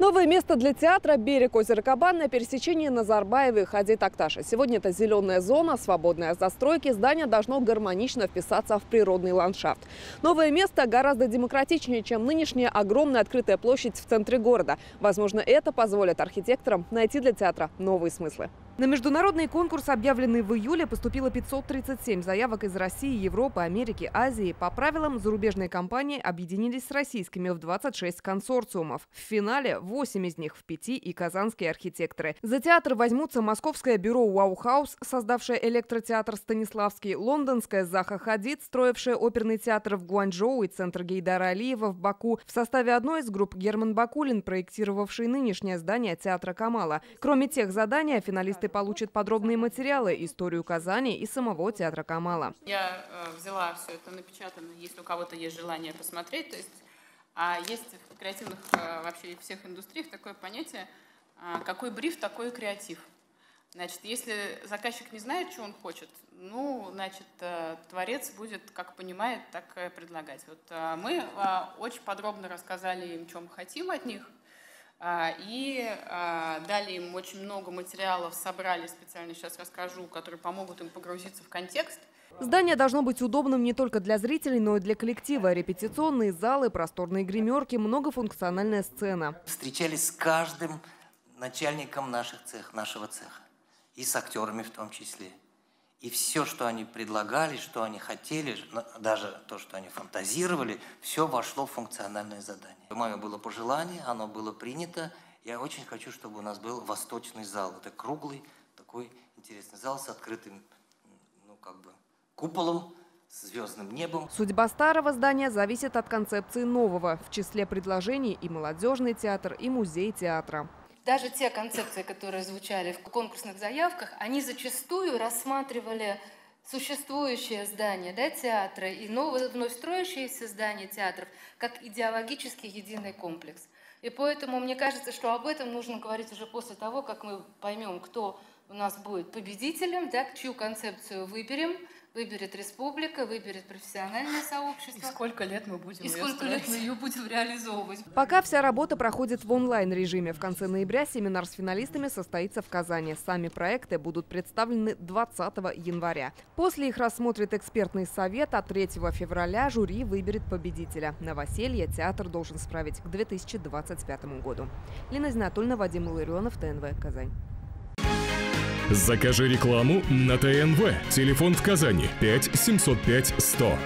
Новое место для театра – берег озера Кабан на пересечении Назарбаева и Хади-Такташа. Сегодня это зеленая зона, свободная от застройки. Здание должно гармонично вписаться в природный ландшафт. Новое место гораздо демократичнее, чем нынешняя огромная открытая площадь в центре города. Возможно, это позволит архитекторам найти для театра новые смыслы. На международный конкурс, объявленный в июле, поступило 537 заявок из России, Европы, Америки, Азии. По правилам, зарубежные компании объединились с российскими в 26 консорциумов. В финале 8 из них в Пяти и казанские архитекторы. За театр возьмутся московское бюро «Вау-хаус», создавшее электротеатр «Станиславский», лондонское «Заха Хадид», строившее оперный театр в Гуанчжоу и центр Гейдара Алиева в Баку. В составе одной из групп Герман Бакулин, проектировавший нынешнее здание театра Камала. Кроме тех заданий, финалисты получат подробные материалы, историю Казани и самого театра Камала. Я взяла все это напечатано, если у кого-то есть желание посмотреть. То есть, есть в креативных вообще всех индустриях такое понятие, какой бриф, такой креатив. Значит, если заказчик не знает, что он хочет, творец будет, как понимает, так и предлагать. Вот, мы очень подробно рассказали им, что мы хотим от них. И дали им очень много материалов, собрали специально, сейчас расскажу, которые помогут им погрузиться в контекст. Здание должно быть удобным не только для зрителей, но и для коллектива. Репетиционные залы, просторные гримерки, многофункциональная сцена. Встречались с каждым начальником нашего цеха, и с актерами в том числе. И все, что они предлагали, что они хотели, даже то, что они фантазировали, все вошло в функциональное задание. Мое было пожелание, оно было принято. Я очень хочу, чтобы у нас был восточный зал. Это круглый, такой интересный зал с открытым, куполом, с звездным небом. Судьба старого здания зависит от концепции нового. В числе предложений и молодежный театр, и музей театра. Даже те концепции, которые звучали в конкурсных заявках, они зачастую рассматривали существующее здание театра и вновь строящиеся здания театров как идеологически единый комплекс. И поэтому мне кажется, что об этом нужно говорить уже после того, как мы поймем, кто у нас будет победителем, чью концепцию выберем. Выберет республика, выберет профессиональное сообщество. И сколько лет мы будем ее будем реализовывать. Пока вся работа проходит в онлайн-режиме. В конце ноября семинар с финалистами состоится в Казани. Сами проекты будут представлены 20 января. После их рассмотрит экспертный совет, а 3 февраля жюри выберет победителя. Новоселье театр должен справить к 2025 году. Лина Знатульна, Вадим Илларионов, ТНВ, Казань. Закажи рекламу на ТНВ. Телефон в Казани 5 705 100.